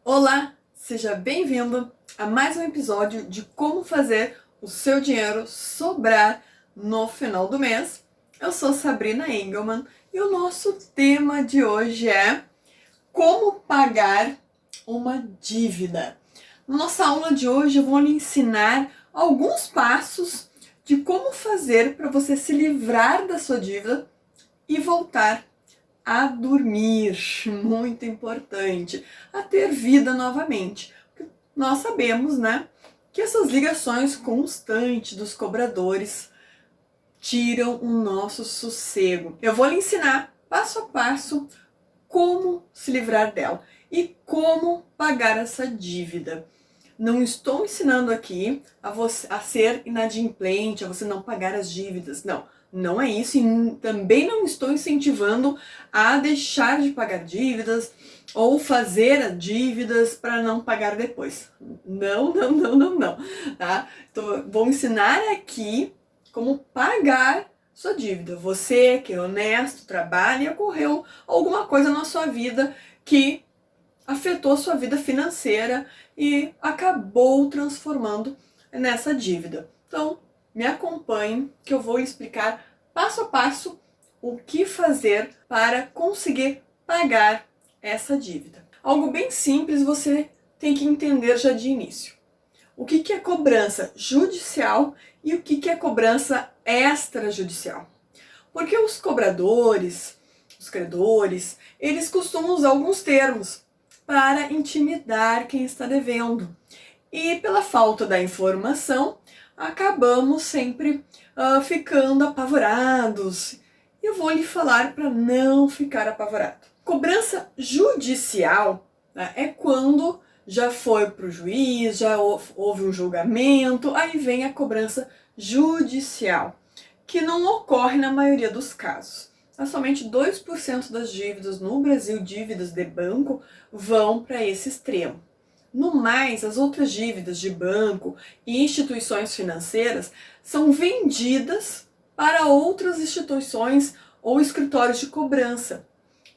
Olá, seja bem-vindo a mais um episódio de como fazer o seu dinheiro sobrar no final do mês. Eu sou Sabrina Engelman e o nosso tema de hoje é como pagar uma dívida. Na nossa aula de hoje eu vou lhe ensinar alguns passos de como fazer para você se livrar da sua dívida e voltar a dormir, muito importante, a ter vida novamente. Nós sabemos, né, que essas ligações constantes dos cobradores tiram o nosso sossego. Eu vou lhe ensinar passo a passo como se livrar dela e como pagar essa dívida. Não estou ensinando aqui a você a ser inadimplente, a você não pagar as dívidas. Não é isso. E também não estou incentivando a deixar de pagar dívidas ou fazer dívidas para não pagar depois. Não, tá? Então, vou ensinar aqui como pagar sua dívida. Você que é honesto, trabalha e ocorreu alguma coisa na sua vida que afetou sua vida financeira e acabou transformando nessa dívida. Então, me acompanhe que eu vou explicar passo a passo o que fazer para conseguir pagar essa dívida. Algo bem simples você tem que entender já de início. O que é cobrança judicial e o que é cobrança extrajudicial. Porque os cobradores, os credores, eles costumam usar alguns termos para intimidar quem está devendo. E pela falta da informação, acabamos sempre ficando apavorados. E eu vou lhe falar para não ficar apavorado. Cobrança judicial, né, é quando já foi para o juiz, já houve um julgamento, aí vem a cobrança judicial, que não ocorre na maioria dos casos. Somente 2% das dívidas no Brasil, dívidas de banco, vão para esse extremo. No mais, as outras dívidas de banco e instituições financeiras são vendidas para outras instituições ou escritórios de cobrança.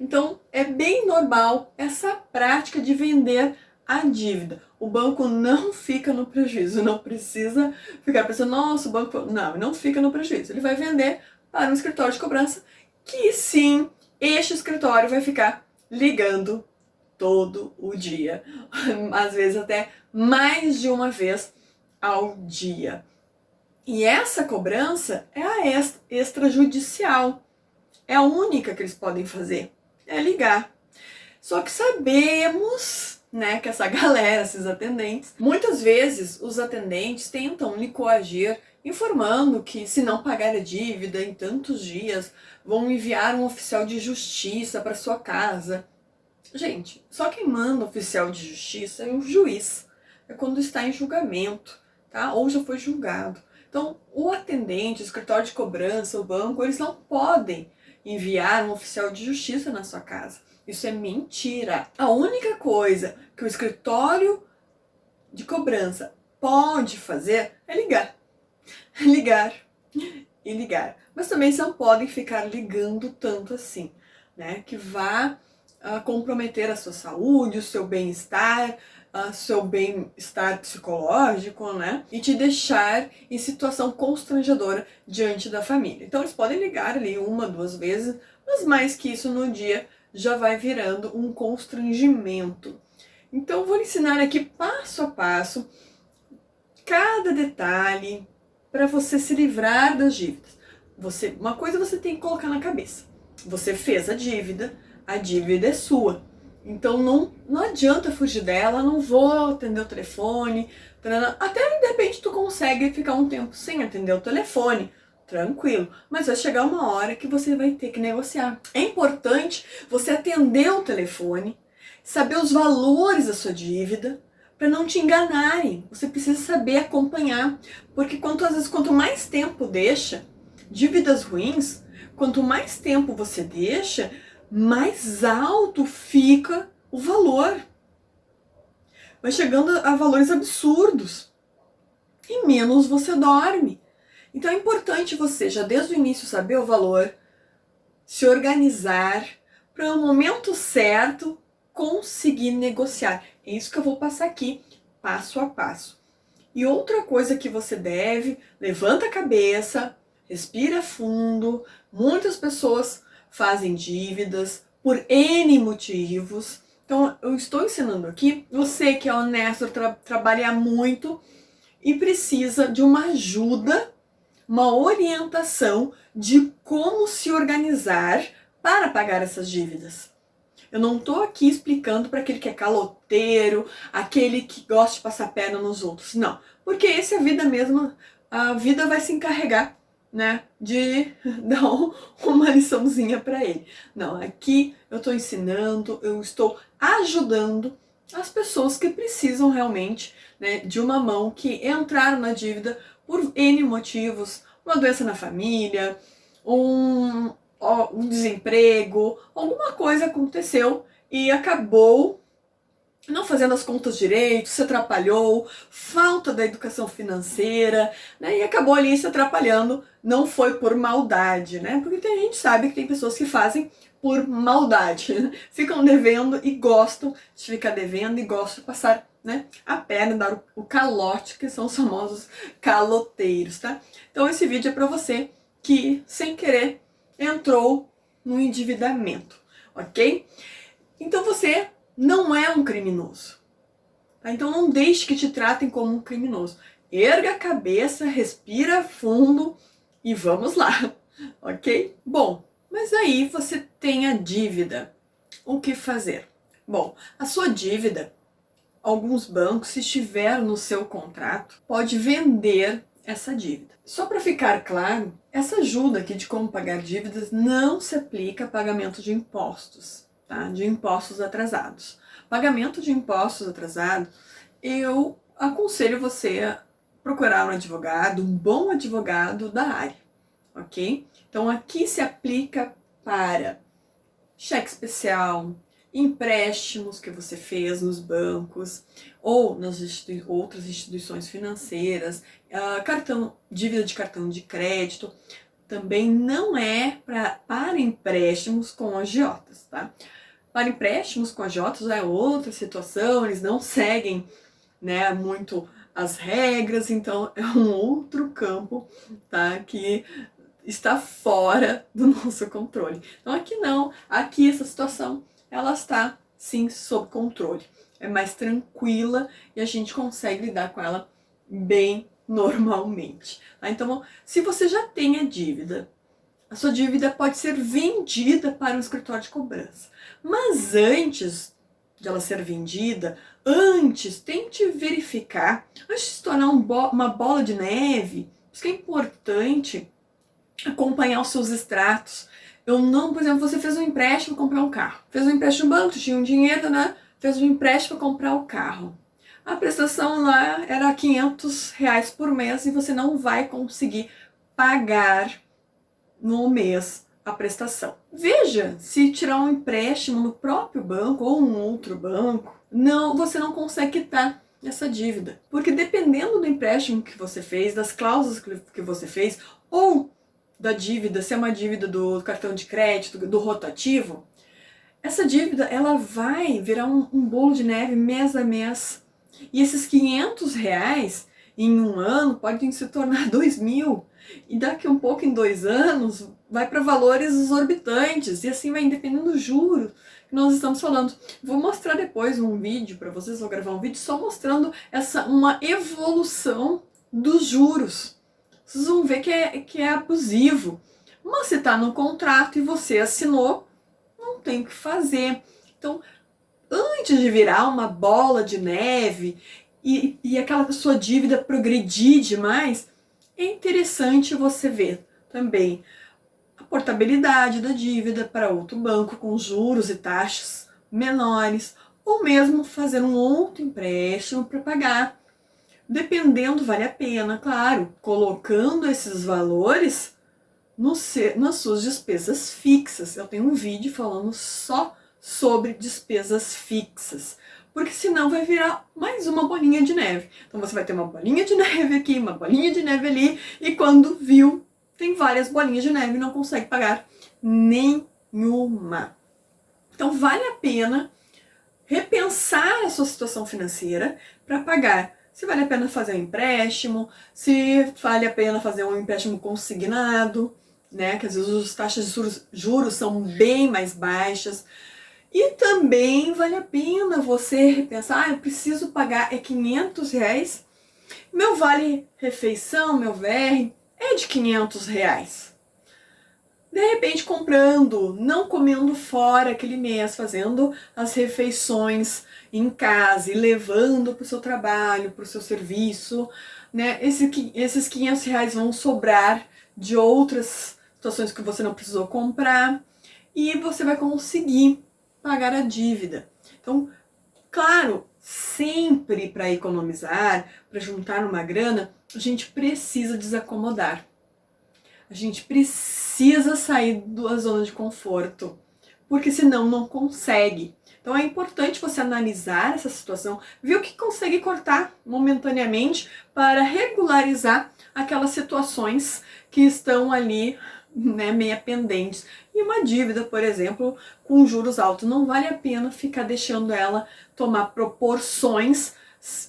Então, é bem normal essa prática de vender a dívida. O banco não fica no prejuízo, não precisa ficar pensando, nossa, o banco... Não fica no prejuízo. Ele vai vender para um escritório de cobrança que sim, este escritório vai ficar ligando todo o dia, às vezes até mais de uma vez ao dia. E essa cobrança é a extrajudicial. É a única que eles podem fazer, é ligar. Só que sabemos, né, que essa galera, esses atendentes, muitas vezes os atendentes tentam lhe coagir, informando que se não pagar a dívida em tantos dias, vão enviar um oficial de justiça para sua casa. Gente, só quem manda oficial de justiça é o juiz. É quando está em julgamento, tá? Ou já foi julgado. Então, o atendente, o escritório de cobrança, o banco, eles não podem enviar um oficial de justiça na sua casa. Isso é mentira. A única coisa que o escritório de cobrança pode fazer é ligar. Ligar e ligar. Mas também não podem ficar ligando tanto assim, né? Que vá comprometer a sua saúde, o seu bem-estar, seu bem-estar psicológico, né? E te deixar em situação constrangedora diante da família. Então eles podem ligar ali uma, duas vezes, mas mais que isso no dia já vai virando um constrangimento. Então eu vou lhe ensinar aqui passo a passo cada detalhe para você se livrar das dívidas. Uma coisa você tem que colocar na cabeça. Você fez a dívida é sua. Então não adianta fugir dela, não vou atender o telefone. Até de repente tu consegue ficar um tempo sem atender o telefone, tranquilo. Mas vai chegar uma hora que você vai ter que negociar. É importante você atender o telefone, saber os valores da sua dívida, para não te enganarem. Você precisa saber acompanhar, porque às vezes quanto mais tempo deixa, dívidas ruins, quanto mais tempo você deixa, mais alto fica o valor. Vai chegando a valores absurdos e menos você dorme. Então é importante você, já desde o início, saber o valor, se organizar para no momento certo conseguir negociar. É isso que eu vou passar aqui, passo a passo. E outra coisa que você deve, levanta a cabeça, respira fundo. Muitas pessoas fazem dívidas por N motivos. Então, eu estou ensinando aqui, você que é honesto, trabalha muito e precisa de uma ajuda, uma orientação de como se organizar para pagar essas dívidas. Eu não estou aqui explicando para aquele que é caloteiro, aquele que gosta de passar perna nos outros. Não, porque esse é a vida mesmo, a vida vai se encarregar, né, de dar uma liçãozinha para ele. Não, aqui eu estou ensinando, eu estou ajudando as pessoas que precisam realmente, né, de uma mão, que entraram na dívida por N motivos, uma doença na família, um desemprego, alguma coisa aconteceu e acabou não fazendo as contas direito, se atrapalhou, falta da educação financeira, né? E acabou ali se atrapalhando, não foi por maldade, né? Porque a gente sabe que tem pessoas que fazem por maldade, né? Ficam devendo e gostam de ficar devendo e gostam de passar, né, a perna, dar o calote, que são os famosos caloteiros, tá? Então esse vídeo é para você que, sem querer, entrou no endividamento, ok? Então você não é um criminoso, tá? Então não deixe que te tratem como um criminoso. Erga a cabeça, respira fundo e vamos lá, ok? Bom, mas aí você tem a dívida. O que fazer? Bom, a sua dívida, alguns bancos, se estiver no seu contrato, pode vender essa dívida. Só para ficar claro, essa ajuda aqui de como pagar dívidas não se aplica a pagamento de impostos, tá? De impostos atrasados. Pagamento de impostos atrasados, eu aconselho você a procurar um advogado, um bom advogado da área, ok? Então aqui se aplica para cheque especial, empréstimos que você fez nos bancos ou nas outras instituições financeiras, dívida de cartão de crédito. Também não é para empréstimos com agiotas, tá? Para empréstimos com agiotas é outra situação, eles não seguem, né, muito as regras, então é um outro campo, tá, que está fora do nosso controle. Então aqui não, aqui essa situação, ela está sim sob controle. É mais tranquila e a gente consegue lidar com ela bem normalmente. Tá? Então, se você já tem a dívida, a sua dívida pode ser vendida para um escritório de cobrança. Mas antes de ela ser vendida, tente verificar, antes de se tornar uma bola de neve, isso que é importante, acompanhar os seus extratos. Eu não, por exemplo, você fez um empréstimo para comprar um carro. Fez um empréstimo no banco, tinha um dinheiro, né? Fez um empréstimo para comprar o carro. A prestação lá era R$ 500 por mês e você não vai conseguir pagar no mês a prestação. Veja se tirar um empréstimo no próprio banco ou um outro banco, você não consegue quitar essa dívida. Porque dependendo do empréstimo que você fez, das cláusulas que você fez, ou da dívida, se é uma dívida do cartão de crédito, do rotativo, essa dívida ela vai virar um bolo de neve mês a mês. E esses R$ 500 em um ano podem se tornar 2.000. E daqui um pouco, em 2 anos, vai para valores exorbitantes. E assim vai dependendo do juro que nós estamos falando. Vou mostrar depois um vídeo para vocês, vou gravar um vídeo só mostrando uma evolução dos juros. Vocês vão ver que é abusivo. Mas se está no contrato e você assinou, não tem o que fazer. Então, antes de virar uma bola de neve e aquela sua dívida progredir demais, é interessante você ver também a portabilidade da dívida para outro banco com juros e taxas menores, ou mesmo fazer um outro empréstimo para pagar. Dependendo, vale a pena, claro, colocando esses valores nas suas despesas fixas. Eu tenho um vídeo falando só sobre despesas fixas, porque senão vai virar mais uma bolinha de neve. Então você vai ter uma bolinha de neve aqui, uma bolinha de neve ali, e quando viu, tem várias bolinhas de neve e não consegue pagar nenhuma. Então vale a pena repensar a sua situação financeira para pagar. Se vale a pena fazer um empréstimo, se vale a pena fazer um empréstimo consignado, né? Que às vezes as taxas de juros são bem mais baixas. E também vale a pena você repensar, eu preciso pagar R$ 500, meu vale refeição, meu VR é de R$ 500. De repente comprando, não comendo fora aquele mês, fazendo as refeições em casa e levando para o seu trabalho, para o seu serviço, né? Esses R$ 500 vão sobrar de outras situações que você não precisou comprar e você vai conseguir pagar a dívida. Então, claro, sempre para economizar, para juntar uma grana, a gente precisa desacomodar. A gente precisa sair da zona de conforto, porque senão não consegue. Então é importante você analisar essa situação, ver o que consegue cortar momentaneamente para regularizar aquelas situações que estão ali, né, meia pendentes. E uma dívida, por exemplo, com juros altos, não vale a pena ficar deixando ela tomar proporções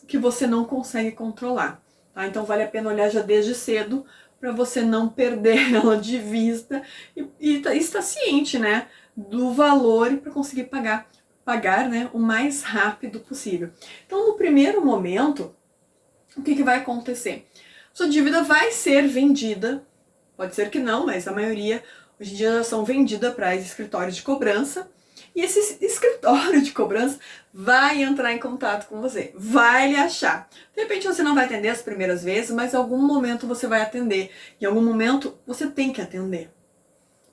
que você não consegue controlar. Tá? Então vale a pena olhar já desde cedo para você não perder ela de vista e estar ciente, né, do valor para conseguir pagar, né, o mais rápido possível. Então, no primeiro momento, o que vai acontecer? Sua dívida vai ser vendida, pode ser que não, mas a maioria hoje em dia já são vendidas para escritórios de cobrança. E esse escritório de cobrança vai entrar em contato com você, vai lhe achar. De repente você não vai atender as primeiras vezes, mas em algum momento você vai atender. Em algum momento você tem que atender.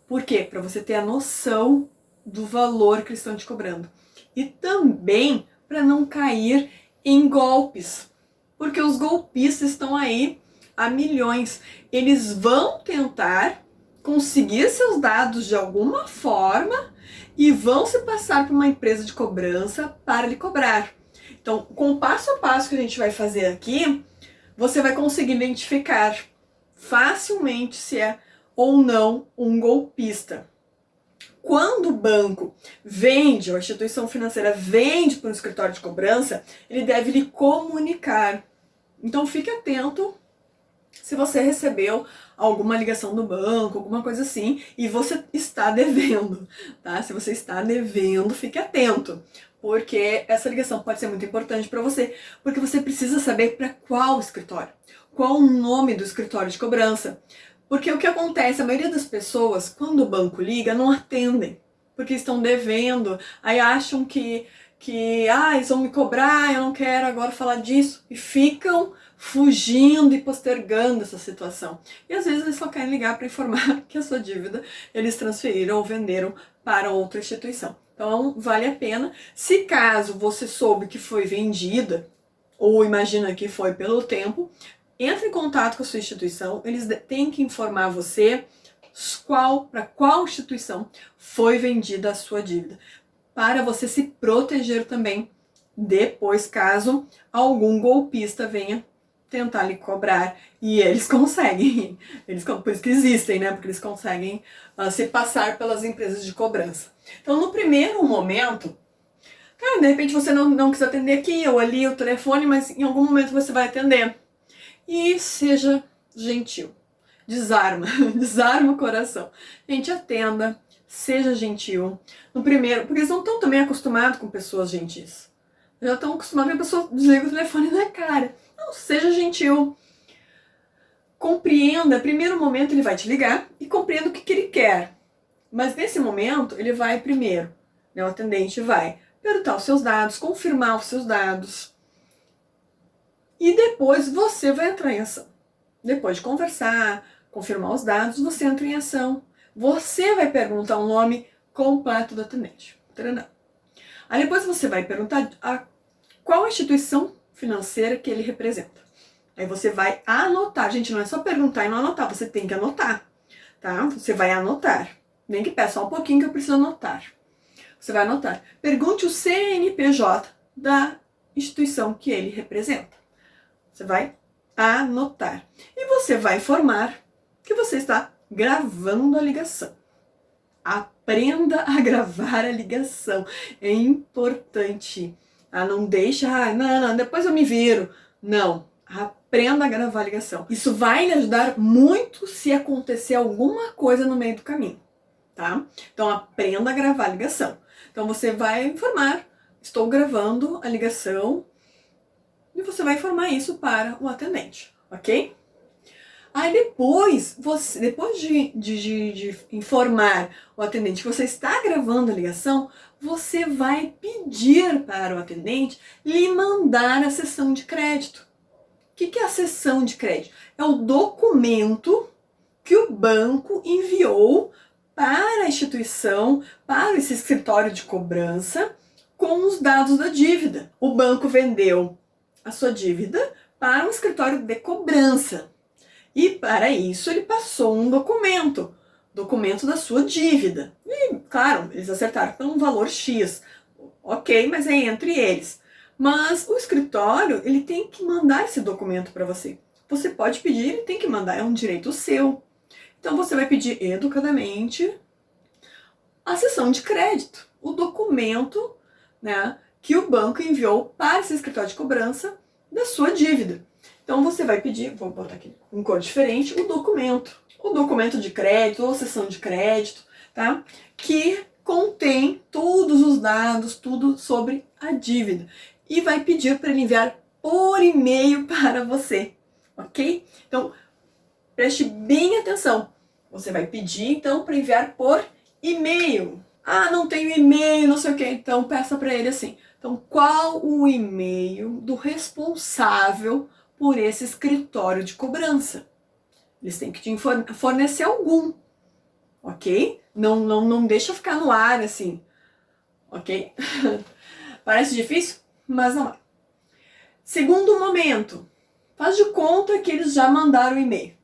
Por quê? Para você ter a noção do valor que eles estão te cobrando. E também para não cair em golpes. Porque os golpistas estão aí há milhões. Eles vão tentar conseguir seus dados de alguma forma e vão se passar por uma empresa de cobrança para lhe cobrar. Então, com o passo a passo que a gente vai fazer aqui, você vai conseguir identificar facilmente se é ou não um golpista. Quando o banco vende, ou a instituição financeira vende para um escritório de cobrança, ele deve lhe comunicar. Então, fique atento se você recebeu alguma ligação do banco, alguma coisa assim, e você está devendo, tá? Se você está devendo, fique atento, porque essa ligação pode ser muito importante para você, porque você precisa saber para qual escritório, qual o nome do escritório de cobrança. Porque o que acontece, a maioria das pessoas, quando o banco liga, não atendem, porque estão devendo, aí acham que eles vão me cobrar, eu não quero agora falar disso, e ficam fugindo e postergando essa situação. E às vezes eles só querem ligar para informar que a sua dívida eles transferiram ou venderam para outra instituição. Então vale a pena, se caso você soube que foi vendida, ou imagina que foi pelo tempo, entre em contato com a sua instituição, eles têm que informar você para qual instituição foi vendida a sua dívida, para você se proteger também depois, caso algum golpista venha tentar lhe cobrar. E eles conseguem, por isso que existem, né? Porque eles conseguem se passar pelas empresas de cobrança. Então, no primeiro momento, de repente você não quis atender aqui ou ali o telefone, mas em algum momento você vai atender. E seja gentil. Desarma, desarma o coração. Gente, atenda, seja gentil. No primeiro, porque eles não estão também acostumados com pessoas gentis. Já estão acostumados que a pessoa desliga o telefone na cara. Não, seja gentil. Compreenda, primeiro momento ele vai te ligar e compreenda o que ele quer. Mas nesse momento ele vai primeiro, né, o atendente vai perguntar os seus dados, confirmar os seus dados. E depois você vai entrar em ação. Depois de conversar, confirmar os dados, você entra em ação. Você vai perguntar o nome completo do atendente. Aí depois você vai perguntar qual a instituição financeira que ele representa. Aí você vai anotar. Gente, não é só perguntar e não anotar, você tem que anotar, tá? Você vai anotar. Nem que peça só um pouquinho que eu preciso anotar. Você vai anotar. Pergunte o CNPJ da instituição que ele representa. Você vai anotar. E você vai informar que você está gravando a ligação. aprenda a gravar a ligação. É importante. Não deixa, não, depois eu me viro. Não, aprenda a gravar a ligação. Isso vai lhe ajudar muito se acontecer alguma coisa no meio do caminho, tá? Então aprenda a gravar a ligação. Então você vai informar, estou gravando a ligação, e você vai informar isso para o atendente, ok? Aí depois de informar o atendente que você está gravando a ligação, você vai pedir para o atendente lhe mandar a cessão de crédito. O que é a cessão de crédito? É o documento que o banco enviou para a instituição, para esse escritório de cobrança, com os dados da dívida. O banco vendeu a sua dívida para um escritório de cobrança. E para isso ele passou um documento da sua dívida. E, claro, eles acertaram por um valor X. Ok, mas é entre eles. Mas o escritório, ele tem que mandar esse documento para você. Você pode pedir, ele tem que mandar, é um direito seu. Então você vai pedir educadamente a cessão de crédito, o documento, né, que o banco enviou para esse escritório de cobrança da sua dívida. Então você vai pedir, vou botar aqui em cor diferente, o documento de crédito ou cessão de crédito, tá? Que contém todos os dados, tudo sobre a dívida. E vai pedir para ele enviar por e-mail para você, ok? Então, preste bem atenção. Você vai pedir, então, para enviar por e-mail. Não tenho e-mail, não sei o quê. Então, peça para ele assim. Então, qual o e-mail do responsável por esse escritório de cobrança? Eles têm que te fornecer algum, ok? Não deixa ficar no ar assim, ok? Parece difícil, mas não é. Segundo momento, faz de conta que eles já mandaram o e-mail.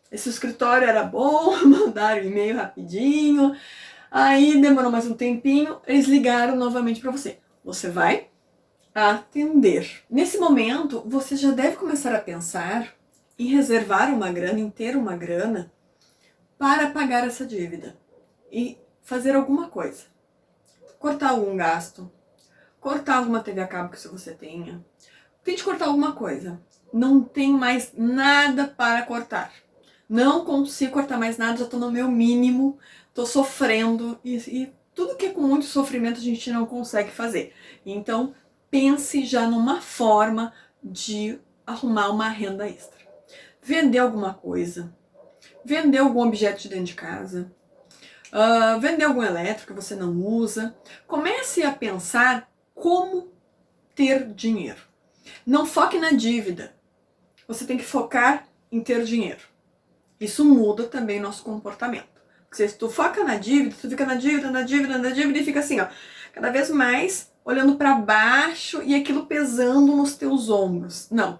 Esse escritório era bom, mandaram o e-mail rapidinho, aí demorou mais um tempinho, eles ligaram novamente para você. Você vai atender. Nesse momento, você já deve começar a pensar em reservar uma grana, em ter uma grana para pagar essa dívida e fazer alguma coisa. Cortar algum gasto, cortar alguma TV a cabo que você tenha. Tente cortar alguma coisa. Não tem mais nada para cortar. Não consigo cortar mais nada, já estou no meu mínimo, estou sofrendo e tudo que é com muito sofrimento a gente não consegue fazer. Então, pense já numa forma de arrumar uma renda extra. Vender alguma coisa, vender algum objeto de dentro de casa, vender algum elétrico que você não usa. Comece a pensar como ter dinheiro. Não foque na dívida. Você tem que focar em ter dinheiro. Isso muda também nosso comportamento. Porque se tu foca na dívida, tu fica na dívida e fica assim, ó, cada vez mais olhando para baixo e aquilo pesando nos teus ombros. Não.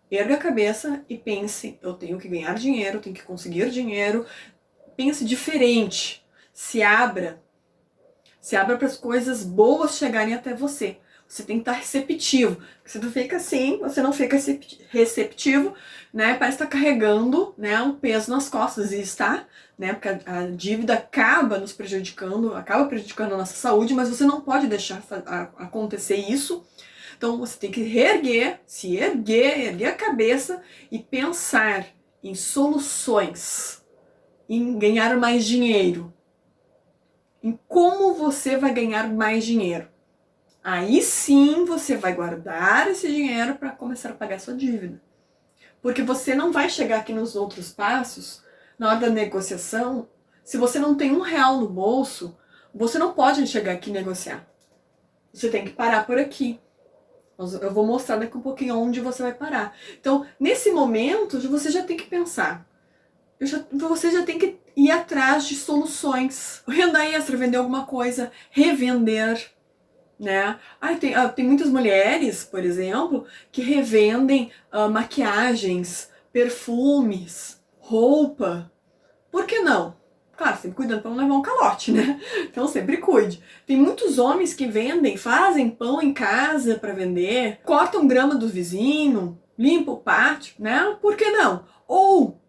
Erga a cabeça e pense, eu tenho que ganhar dinheiro, eu tenho que conseguir dinheiro. Pense diferente. Se abra para as coisas boas chegarem até você. Você tem que estar receptivo. Se tu fica assim, você não fica receptivo, né? Parece estar carregando, né, um peso nas costas. E está, né? Porque a dívida acaba nos prejudicando, acaba prejudicando a nossa saúde, mas você não pode deixar acontecer isso. Então você tem que se erguer a cabeça e pensar em soluções, em ganhar mais dinheiro, em como você vai ganhar mais dinheiro. Aí sim você vai guardar esse dinheiro para começar a pagar sua dívida. Porque você não vai chegar aqui nos outros passos, na hora da negociação, se você não tem R$1 no bolso, você não pode chegar aqui e negociar. Você tem que parar por aqui. Eu vou mostrar daqui um pouquinho onde você vai parar. Então, nesse momento, você já tem que pensar. Você já tem que ir atrás de soluções. Renda extra, vender alguma coisa, revender, né? Tem muitas mulheres, por exemplo, que revendem maquiagens, perfumes, roupa. Por que não? Claro, sempre cuidando para não levar um calote, né? Então sempre cuide. Tem muitos homens que vendem, fazem pão em casa para vender, cortam grama do vizinho, limpam o pátio, né? Por que não? Ou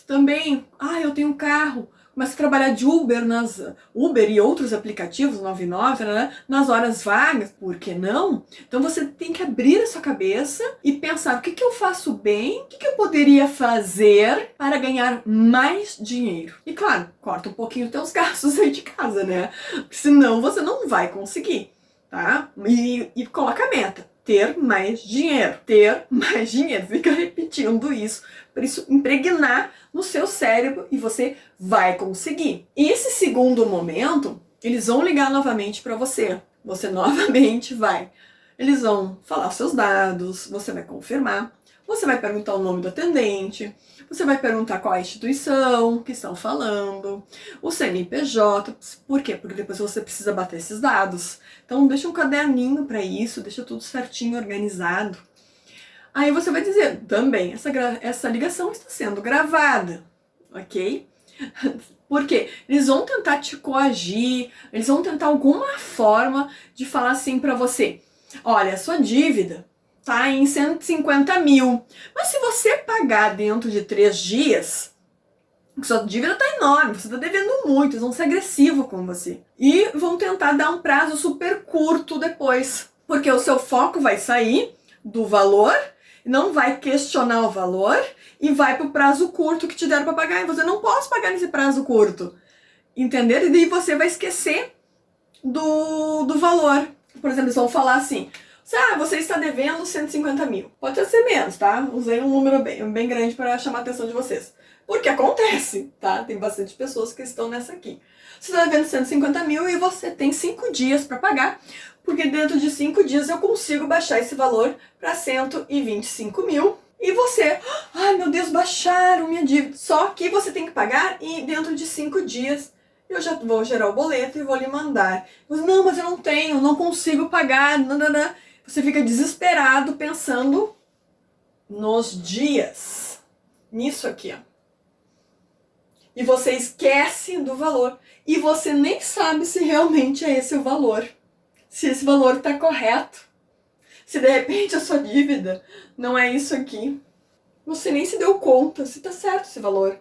também, eu tenho um carro, começa a trabalhar de Uber e outros aplicativos, 99, né, nas horas vagas, por que não? Então você tem que abrir a sua cabeça e pensar o que eu faço bem, o que eu poderia fazer para ganhar mais dinheiro. E claro, corta um pouquinho os teus gastos aí de casa, né? Senão você não vai conseguir, tá? E coloca a meta. Ter mais dinheiro. Ter mais dinheiro. Fica repetindo isso. Para isso impregnar no seu cérebro e você vai conseguir. E esse segundo momento, eles vão ligar novamente para você. Você novamente vai. Eles vão falar seus dados, você vai confirmar, você vai perguntar o nome do atendente, você vai perguntar qual é a instituição que estão falando, o CNPJ, por quê? Porque depois você precisa bater esses dados. Então deixa um caderninho para isso, deixa tudo certinho, organizado. Aí você vai dizer também, essa ligação está sendo gravada, ok? Porque eles vão tentar te coagir, eles vão tentar alguma forma de falar assim para você: olha, a sua dívida tá em 150 mil, mas se você pagar dentro de 3 dias, sua dívida tá enorme, você tá devendo muito, eles vão ser agressivos com você. E vão tentar dar um prazo super curto depois, porque o seu foco vai sair do valor, não vai questionar o valor e vai pro prazo curto que te deram para pagar. E você não pode pagar nesse prazo curto, entender? E daí você vai esquecer do valor. Por exemplo, eles vão falar assim: você está devendo 150 mil. Pode ser menos, tá? Usei um número bem grande para chamar a atenção de vocês. Porque acontece, tá? Tem bastante pessoas que estão nessa aqui. Você está devendo 150 mil e você tem 5 dias para pagar, porque dentro de 5 dias eu consigo baixar esse valor para 125 mil. E você, ai meu Deus, baixaram minha dívida. Só que você tem que pagar e dentro de 5 dias eu já vou gerar o boleto e vou lhe mandar. Você, não, mas eu não tenho, não consigo pagar. Nanana. Você fica desesperado pensando nos dias. Nisso aqui, ó. E você esquece do valor. E você nem sabe se realmente é esse o valor. Se esse valor está correto. Se de repente a sua dívida não é isso aqui. Você nem se deu conta se está certo esse valor.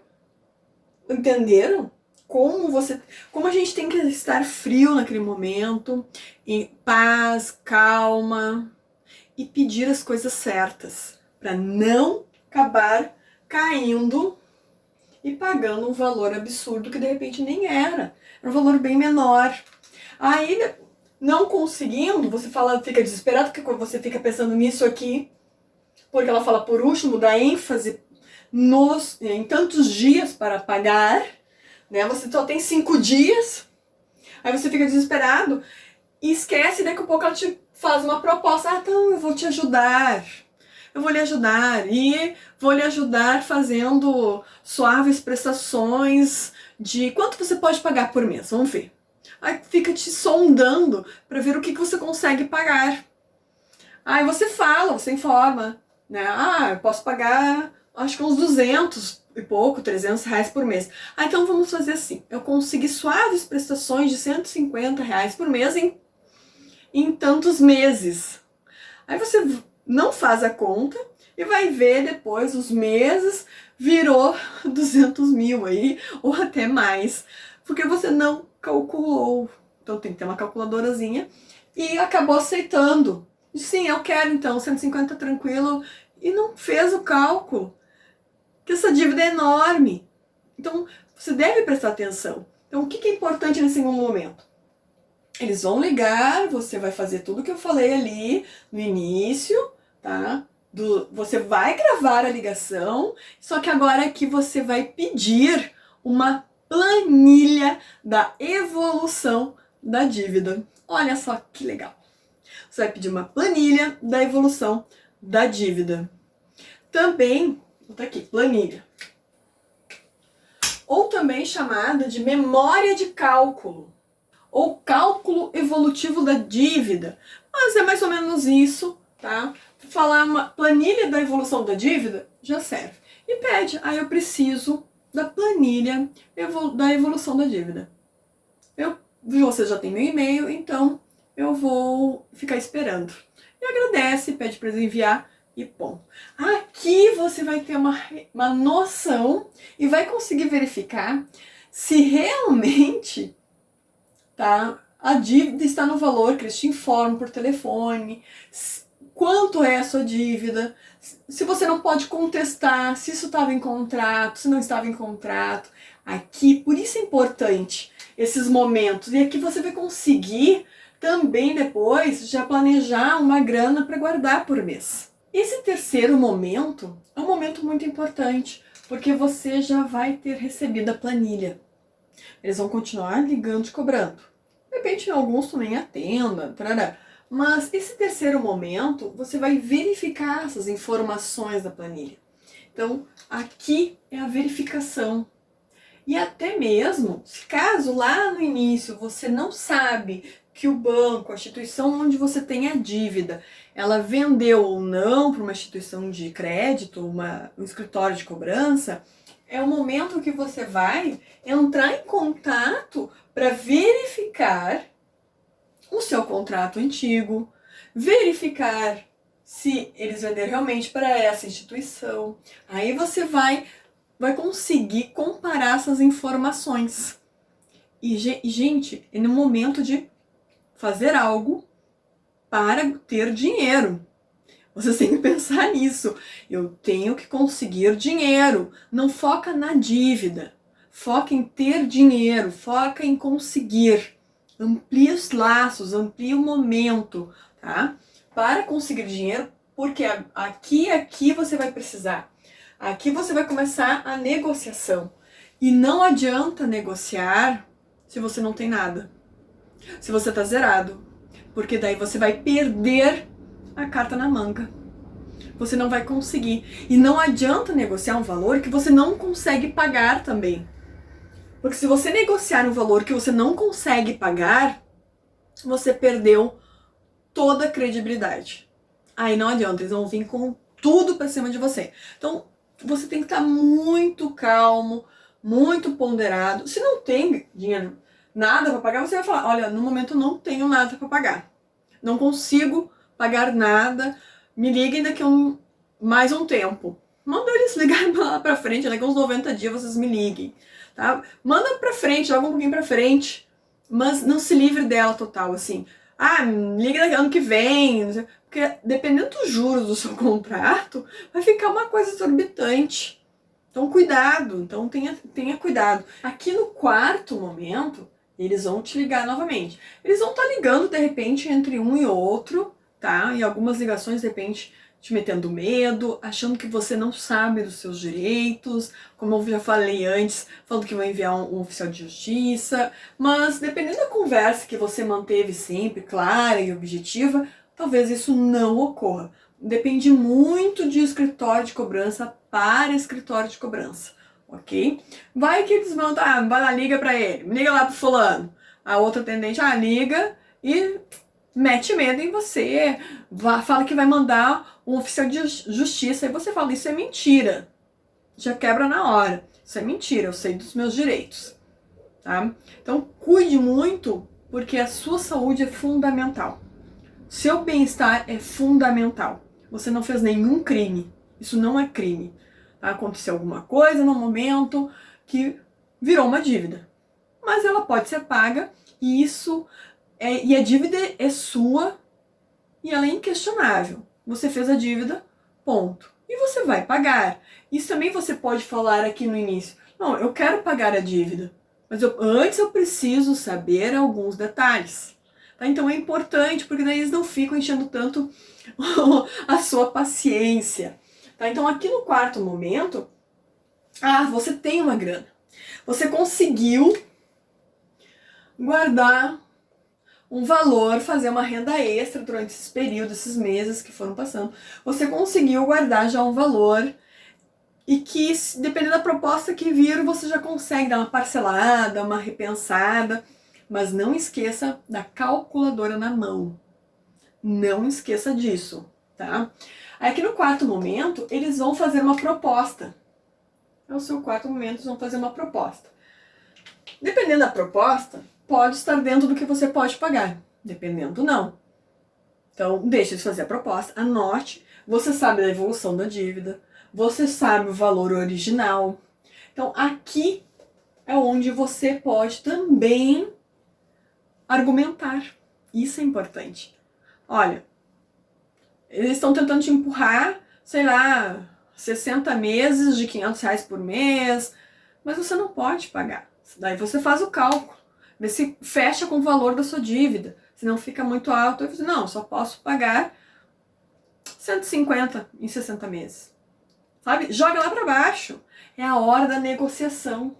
Entenderam? Como a gente tem que estar frio naquele momento, em paz, calma, e pedir as coisas certas, para não acabar caindo e pagando um valor absurdo que de repente nem era um valor bem menor. Aí, não conseguindo, você fica desesperado, porque você fica pensando nisso aqui, porque ela fala por último, dá ênfase em tantos dias para pagar, né? Você só tem 5 dias, aí você fica desesperado e esquece, daqui a pouco ela te faz uma proposta: então eu vou te ajudar, eu vou lhe ajudar e vou lhe ajudar fazendo suaves prestações de quanto você pode pagar por mês, vamos ver. Aí fica te sondando para ver o que você consegue pagar. Aí você fala, você informa, né? Eu posso pagar acho que uns 200 e pouco, 300 reais por mês. Então vamos fazer assim, eu consegui suaves prestações de 150 reais por mês em tantos meses. Aí você não faz a conta e vai ver depois os meses virou 200 mil aí, ou até mais, porque você não calculou. Então tem que ter uma calculadorazinha e acabou aceitando. Sim, eu quero então 150 tranquilo, e não fez o cálculo, que essa dívida é enorme. Então você deve prestar atenção. Então o que é importante nesse momento? Eles vão ligar, você vai fazer tudo que eu falei ali no início, tá? Você vai gravar a ligação, só que agora aqui você vai pedir uma planilha da evolução da dívida. Olha só que legal. Você vai pedir uma planilha da evolução da dívida. Também, tá aqui, planilha. Ou também chamada de memória de cálculo, ou cálculo evolutivo da dívida. Mas é mais ou menos isso, tá? Falar uma planilha da evolução da dívida já serve. E pede, eu preciso da planilha da evolução da dívida. Você já tem meu e-mail, então eu vou ficar esperando. E agradece, pede para enviar e ponto. Aqui você vai ter uma noção e vai conseguir verificar se realmente, tá, a dívida está no valor que eles te informam por telefone, quanto é a sua dívida, se você não pode contestar, se isso estava em contrato, se não estava em contrato. Aqui, por isso é importante esses momentos. E aqui você vai conseguir também depois já planejar uma grana para guardar por mês. Esse terceiro momento é um momento muito importante, porque você já vai ter recebido a planilha. Eles vão continuar ligando e cobrando. De repente, alguns tu nem atenda, tarará. Mas esse terceiro momento, você vai verificar essas informações da planilha. Então, aqui é a verificação. E até mesmo, se caso lá no início você não sabe que o banco, a instituição onde você tem a dívida, ela vendeu ou não para uma instituição de crédito, um escritório de cobrança, é o momento que você vai entrar em contato para verificar o seu contrato antigo, verificar se eles venderam realmente para essa instituição. Aí você vai conseguir comparar essas informações. E, gente, é no momento de fazer algo para ter dinheiro. Você tem que pensar nisso. Eu tenho que conseguir dinheiro. Não foca na dívida. Foca em ter dinheiro. Foca em conseguir. Amplie os laços, amplie o momento, tá? Para conseguir dinheiro, porque aqui você vai precisar. Aqui você vai começar a negociação. E não adianta negociar se você não tem nada. Se você tá zerado. Porque daí você vai perder a carta na manga. Você não vai conseguir. E não adianta negociar um valor que você não consegue pagar também. Porque se você negociar um valor que você não consegue pagar, você perdeu toda a credibilidade. Aí não adianta, eles vão vir com tudo pra cima de você. Então, você tem que estar muito calmo, muito ponderado. Se não tem dinheiro, nada para pagar, você vai falar, olha, no momento eu não tenho nada para pagar. Não consigo pagar nada, me liguem daqui mais um tempo. Manda eles ligarem lá pra frente, daqui uns 90 dias vocês me liguem, tá? Manda pra frente, joga um pouquinho pra frente, mas não se livre dela total, assim. Ah, liga daqui ano que vem, porque dependendo dos juros do seu contrato, vai ficar uma coisa exorbitante. Então, cuidado, então tenha cuidado. Aqui no quarto momento, eles vão te ligar novamente. Eles vão estar ligando, de repente, entre um e outro, tá? E algumas ligações, de repente, te metendo medo, achando que você não sabe dos seus direitos, como eu já falei antes, falando que vai enviar um oficial de justiça, mas dependendo da conversa que você manteve sempre clara e objetiva, talvez isso não ocorra. Depende muito de escritório de cobrança para escritório de cobrança, ok? Vai que eles vão, vai lá, liga pra ele, liga lá pro fulano. A outra atendente, liga e mete medo em você, fala que vai mandar um oficial de justiça, e você fala, isso é mentira. Já quebra na hora. Isso é mentira, eu sei dos meus direitos. Tá? Então, cuide muito, porque a sua saúde é fundamental. Seu bem-estar é fundamental. Você não fez nenhum crime. Isso não é crime. Tá? Aconteceu alguma coisa no momento que virou uma dívida. Mas ela pode ser paga e e a dívida é sua e ela é inquestionável. Você fez a dívida, ponto. E você vai pagar. Isso também você pode falar aqui no início. Não, eu quero pagar a dívida, mas antes eu preciso saber alguns detalhes. Tá? Então é importante, porque daí eles não ficam enchendo tanto a sua paciência. Tá? Então aqui no quarto momento, você tem uma grana. Você conseguiu guardar um valor, fazer uma renda extra durante esses períodos, esses meses que foram passando. Você conseguiu guardar já um valor e que, dependendo da proposta que vir, você já consegue dar uma parcelada, uma repensada. Mas não esqueça da calculadora na mão. Não esqueça disso, tá? Aqui no quarto momento, eles vão fazer uma proposta. É o seu quarto momento, eles vão fazer uma proposta. Dependendo da proposta, pode estar dentro do que você pode pagar. Dependendo, não. Então, deixe eles fazer a proposta, anote. Você sabe da evolução da dívida. Você sabe o valor original. Então, aqui é onde você pode também argumentar. Isso é importante. Olha, eles estão tentando te empurrar, sei lá, 60 meses de R$ 500 por mês, mas você não pode pagar. Daí você faz o cálculo, vê se fecha com o valor da sua dívida. Se não fica muito alto, aí você, não, só posso pagar 150 em 60 meses. Sabe? Joga lá para baixo. É a hora da negociação.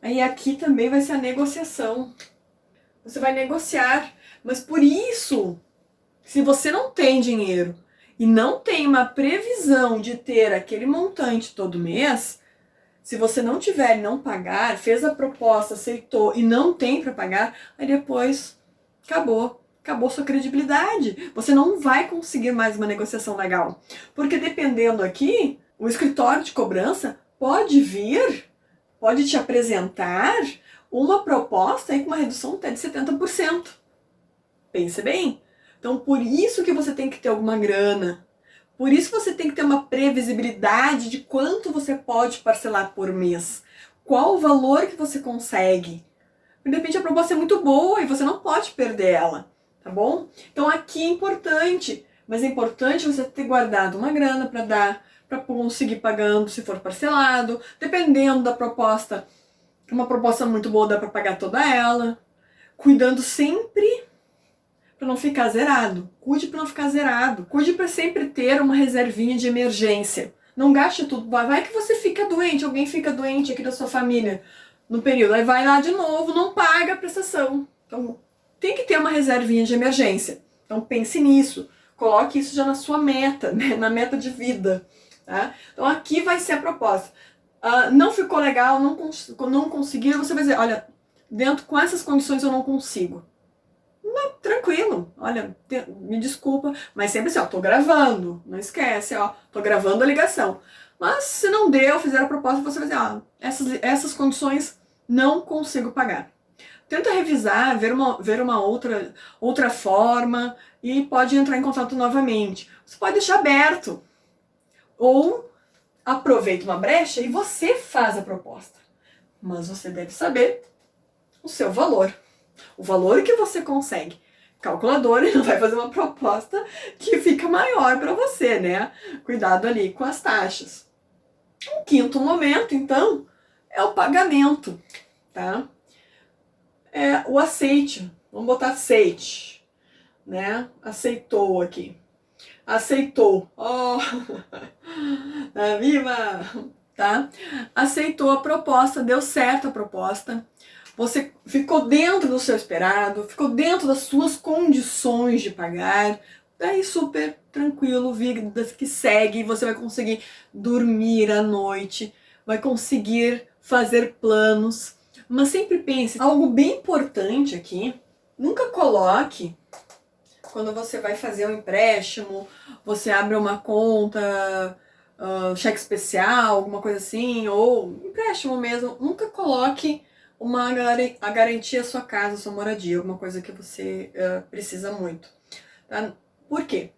Aí aqui também vai ser a negociação. Você vai negociar. Mas por isso, se você não tem dinheiro e não tem uma previsão de ter aquele montante todo mês, se você não tiver e não pagar, fez a proposta, aceitou e não tem para pagar, aí depois acabou. Acabou sua credibilidade. Você não vai conseguir mais uma negociação legal. Porque dependendo aqui, o escritório de cobrança pode vir, pode te apresentar uma proposta aí com uma redução até de 70%. Pense bem. Então, por isso que você tem que ter alguma grana. Por isso você tem que ter uma previsibilidade de quanto você pode parcelar por mês. Qual o valor que você consegue. De repente a proposta é muito boa e você não pode perder ela. Tá bom? Então aqui é importante, mas é importante você ter guardado uma grana para dar, para conseguir pagando se for parcelado, dependendo da proposta. Uma proposta muito boa dá para pagar toda ela, cuidando sempre para não ficar zerado. Cuide para não ficar zerado. Cuide para sempre ter uma reservinha de emergência. Não gaste tudo. Vai que você fica doente, alguém fica doente aqui da sua família no período. Aí vai lá de novo, não paga a prestação. Então tem que ter uma reservinha de emergência. Então pense nisso. Coloque isso já na sua meta, né? Na meta de vida. Tá? Então aqui vai ser a proposta. Não ficou legal, não conseguiu, você vai dizer, olha, dentro com essas condições eu não consigo. Não, tranquilo, olha, me desculpa, mas sempre assim, ó, tô gravando, não esquece, ó, tô gravando a ligação. Mas se não deu, fizer a proposta, você vai dizer, ó, essas condições não consigo pagar. Tenta revisar, ver uma outra forma e pode entrar em contato novamente. Você pode deixar aberto. Ou aproveita uma brecha e você faz a proposta. Mas você deve saber o seu valor. O valor que você consegue. Calculadora não vai fazer uma proposta que fica maior para você, né? Cuidado ali com as taxas. Um quinto momento, então, é o pagamento, tá? É o aceite. Vamos botar aceite, né? Aceitou aqui. Aceitou. Oh, viva! Tá? Aceitou a proposta, deu certo a proposta. Você ficou dentro do seu esperado, ficou dentro das suas condições de pagar. Daí super tranquilo, vida que segue, você vai conseguir dormir à noite, vai conseguir fazer planos. Mas sempre pense, algo bem importante aqui, nunca coloque, quando você vai fazer um empréstimo, você abre uma conta, cheque especial, alguma coisa assim, ou empréstimo mesmo, nunca coloque a garantia à sua casa, à sua moradia, alguma coisa que você precisa muito. Tá? Por quê?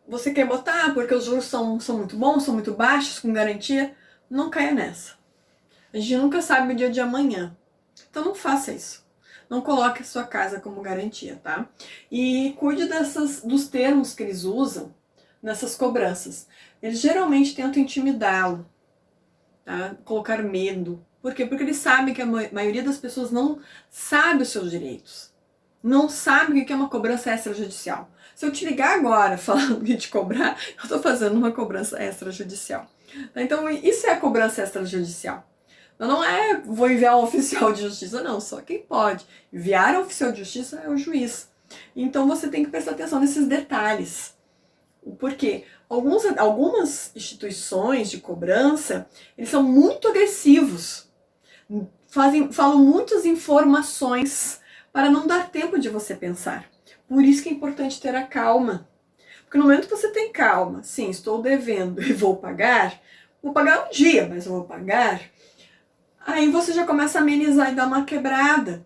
Você quer botar porque os juros são muito bons, são muito baixos, com garantia? Não caia nessa. A gente nunca sabe o dia de amanhã. Então não faça isso. Não coloque a sua casa como garantia, tá? E cuide dos termos que eles usam nessas cobranças. Eles geralmente tentam intimidá-lo, tá? Colocar medo. Por quê? Porque eles sabem que a maioria das pessoas não sabe os seus direitos. Não sabe o que é uma cobrança extrajudicial. Se eu te ligar agora falando de te cobrar, eu estou fazendo uma cobrança extrajudicial. Então isso é a cobrança extrajudicial. Não é vou enviar um oficial de justiça, não. Só quem pode enviar um oficial de justiça é o juiz. Então você tem que prestar atenção nesses detalhes. Por quê? Algumas instituições de cobrança, eles são muito agressivos. Falam muitas informações para não dar tempo de você pensar. Por isso que é importante ter a calma. Porque no momento que você tem calma, sim, estou devendo e vou pagar um dia, mas eu vou pagar, aí você já começa a amenizar e dar uma quebrada.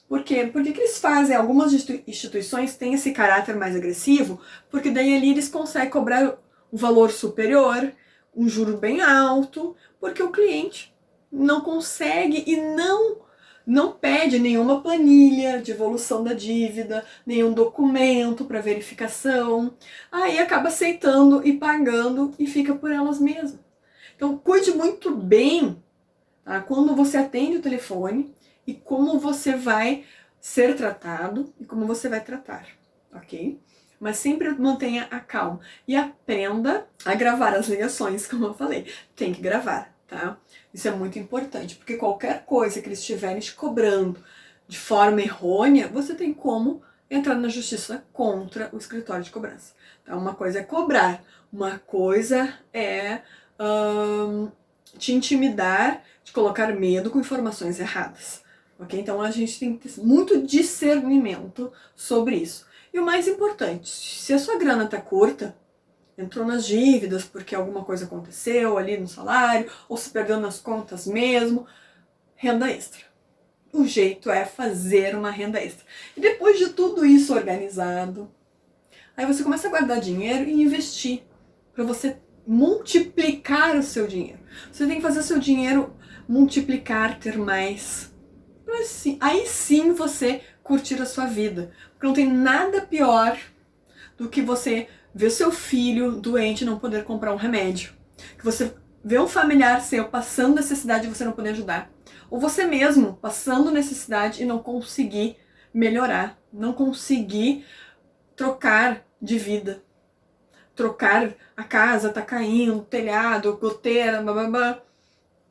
Por quê? Porque que eles fazem? Algumas instituições têm esse caráter mais agressivo, porque daí ali eles conseguem cobrar um valor superior, um juro bem alto, porque o cliente não consegue e não pede nenhuma planilha de evolução da dívida, nenhum documento para verificação. Aí acaba aceitando e pagando e fica por elas mesmas. Então, cuide muito bem, tá, quando você atende o telefone e como você vai ser tratado e como você vai tratar, ok? Mas sempre mantenha a calma e aprenda a gravar as ligações, como eu falei. Tem que gravar, tá? Isso é muito importante, porque qualquer coisa que eles estiverem te cobrando de forma errônea, você tem como entrar na justiça contra o escritório de cobrança. Então, uma coisa é cobrar, uma coisa é te intimidar, te colocar medo com informações erradas. Ok? Então a gente tem que ter muito discernimento sobre isso. E o mais importante, se a sua grana tá curta, entrou nas dívidas porque alguma coisa aconteceu ali no salário, ou se perdeu nas contas mesmo, renda extra. O jeito é fazer uma renda extra. E depois de tudo isso organizado, aí você começa a guardar dinheiro e investir para você multiplicar o seu dinheiro. Você tem que fazer o seu dinheiro multiplicar, ter mais. Aí sim você curtir a sua vida. Porque não tem nada pior do que você ver seu filho doente e não poder comprar um remédio. Que você vê um familiar seu passando necessidade e você não poder ajudar. Ou você mesmo passando necessidade e não conseguir melhorar. Não conseguir trocar de vida. Trocar a casa, tá caindo, telhado, goteira, blá blá blá.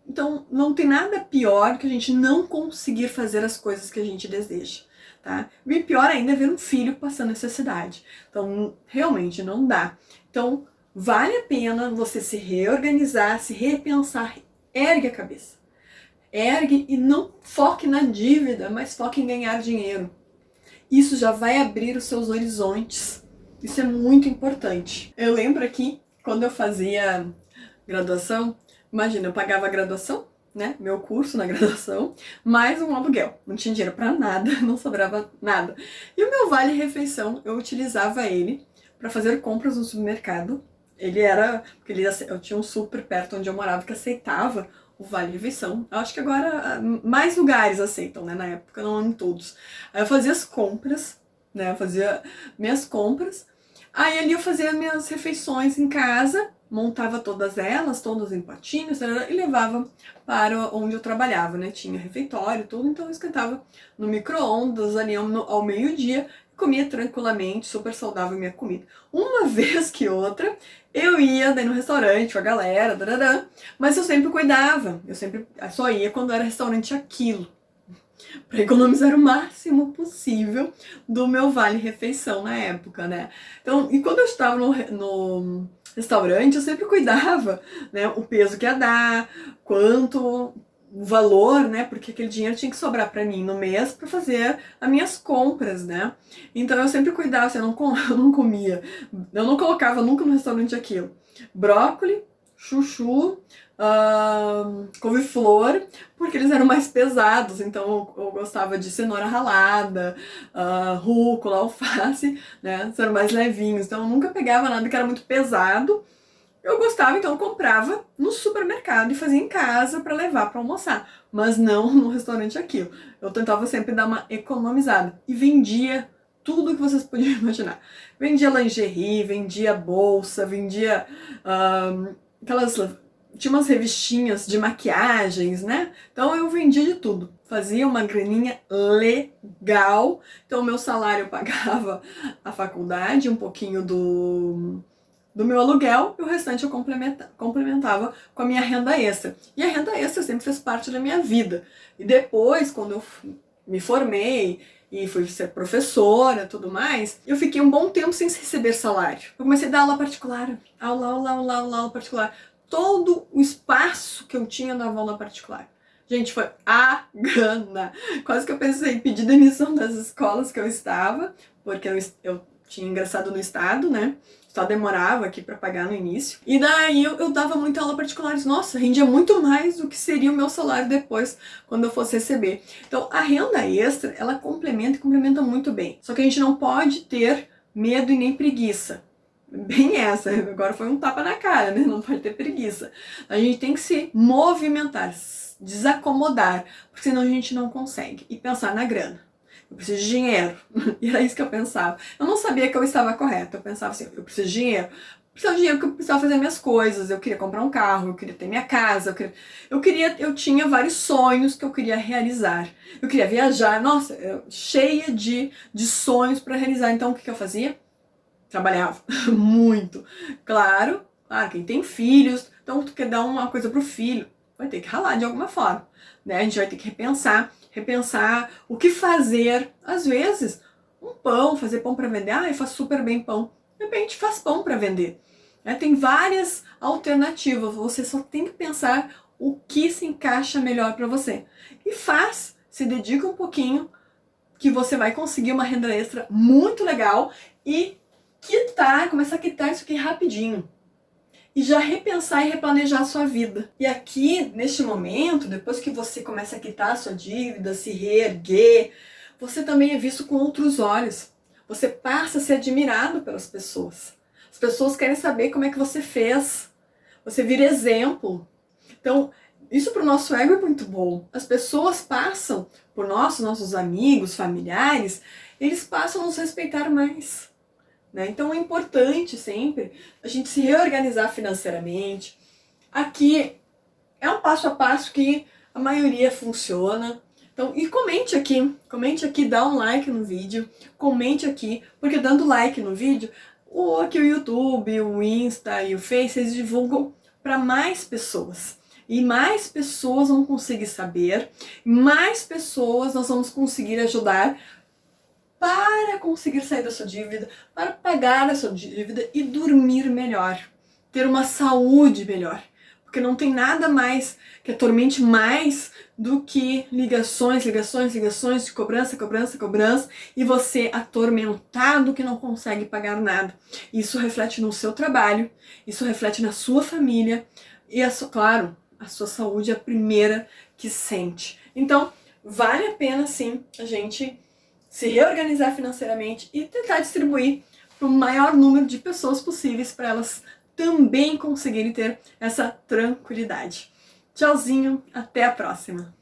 Então, não tem nada pior que a gente não conseguir fazer as coisas que a gente deseja, tá? E pior ainda é ver um filho passando necessidade. Então, realmente não dá. Então, vale a pena você se reorganizar, se repensar, ergue a cabeça. Ergue e não foque na dívida, mas foque em ganhar dinheiro. Isso já vai abrir os seus horizontes. Isso é muito importante. Eu lembro aqui, quando eu fazia graduação, imagina, eu pagava a graduação, né, meu curso na graduação, mais um aluguel. Não tinha dinheiro pra nada, não sobrava nada. E o meu vale-refeição, eu utilizava ele para fazer compras no supermercado. Porque eu tinha um super perto onde eu morava que aceitava o vale-refeição. Eu acho que agora mais lugares aceitam, né, na época, não em todos. Aí eu fazia as compras, né, eu fazia minhas compras. Aí ali eu fazia minhas refeições em casa, montava todas elas, todos em potinhos, e levava para onde eu trabalhava, né? Tinha refeitório e tudo, então eu esquentava no micro-ondas ali ao meio-dia, comia tranquilamente, super saudável minha comida. Uma vez que outra, eu ia daí no restaurante com a galera, mas eu sempre cuidava, eu só ia quando era restaurante aquilo, para economizar o máximo possível do meu vale-refeição na época, né? Então, e quando eu estava no restaurante, eu sempre cuidava, né, o peso que ia dar, quanto, o valor, né, porque aquele dinheiro tinha que sobrar para mim no mês para fazer as minhas compras, né? Então eu sempre cuidava, assim, eu não comia, eu não colocava nunca no restaurante aquilo. Brócoli, chuchu, couve-flor, porque eles eram mais pesados, então eu gostava de cenoura ralada, rúcula, alface, né, eram mais levinhos, então eu nunca pegava nada que era muito pesado. Eu gostava, então eu comprava no supermercado e fazia em casa para levar para almoçar, mas não no restaurante aquilo. Eu tentava sempre dar uma economizada e vendia tudo que vocês podiam imaginar. Vendia lingerie, vendia bolsa, vendia aquelas... Tinha umas revistinhas de maquiagens, né? Então eu vendia de tudo. Fazia uma graninha legal. Então o meu salário eu pagava a faculdade, um pouquinho do meu aluguel, e o restante eu complementava com a minha renda extra. E a renda extra sempre fez parte da minha vida. E depois, quando eu me formei e fui ser professora e tudo mais, eu fiquei um bom tempo sem receber salário. Eu comecei a dar aula particular, aula particular. Todo o espaço que eu tinha dava aula particular. Gente, foi a gana. Quase que eu pensei em pedir demissão das escolas que eu estava, porque eu tinha ingressado no estado, né? Só demorava aqui para pagar no início. E daí eu dava muita aula particular. Nossa, rendia muito mais do que seria o meu salário depois, quando eu fosse receber. Então, a renda extra, ela complementa e complementa muito bem. Só que a gente não pode ter medo e nem preguiça. Bem essa, agora foi um tapa na cara, né? Não pode ter preguiça. A gente tem que se movimentar, desacomodar, porque senão a gente não consegue. E pensar na grana. Eu preciso de dinheiro. E era isso que eu pensava. Eu não sabia que eu estava correta. Eu pensava assim, eu preciso de dinheiro. Eu precisava de dinheiro porque eu precisava fazer minhas coisas. Eu queria comprar um carro, eu queria ter minha casa, eu tinha vários sonhos que eu queria realizar. Eu queria viajar, nossa, cheia de sonhos para realizar. Então o que eu fazia? Trabalhava muito. Claro, quem tem filhos, então tu quer dar uma coisa pro filho, vai ter que ralar de alguma forma, né? A gente vai ter que repensar o que fazer. Às vezes, um pão, fazer pão para vender, eu faço super bem pão. De repente, faz pão para vender. Tem várias alternativas, você só tem que pensar o que se encaixa melhor para você. E faz, se dedica um pouquinho, que você vai conseguir uma renda extra muito legal e começar a quitar isso aqui rapidinho. E já repensar e replanejar a sua vida. E aqui, neste momento, depois que você começa a quitar a sua dívida, se reerguer, você também é visto com outros olhos. Você passa a ser admirado pelas pessoas. As pessoas querem saber como é que você fez. Você vira exemplo. Então, isso para o nosso ego é muito bom. As pessoas passam por nossos amigos, familiares, eles passam a nos respeitar mais. Né? Então é importante sempre a gente se reorganizar financeiramente. Aqui é um passo a passo que a maioria funciona. Então, e comente aqui, dá um like no vídeo, comente aqui, porque dando like no vídeo, aqui o YouTube, o Insta e o Face, eles divulgam para mais pessoas. E mais pessoas vão conseguir saber, mais pessoas nós vamos conseguir ajudar para conseguir sair da sua dívida, para pagar a sua dívida e dormir melhor, ter uma saúde melhor. Porque não tem nada mais que atormente mais do que ligações de cobrança, e você atormentado que não consegue pagar nada. Isso reflete no seu trabalho, isso reflete na sua família e, claro, a sua saúde é a primeira que sente. Então, vale a pena sim a gente se reorganizar financeiramente e tentar distribuir para o maior número de pessoas possíveis para elas também conseguirem ter essa tranquilidade. Tchauzinho, até a próxima!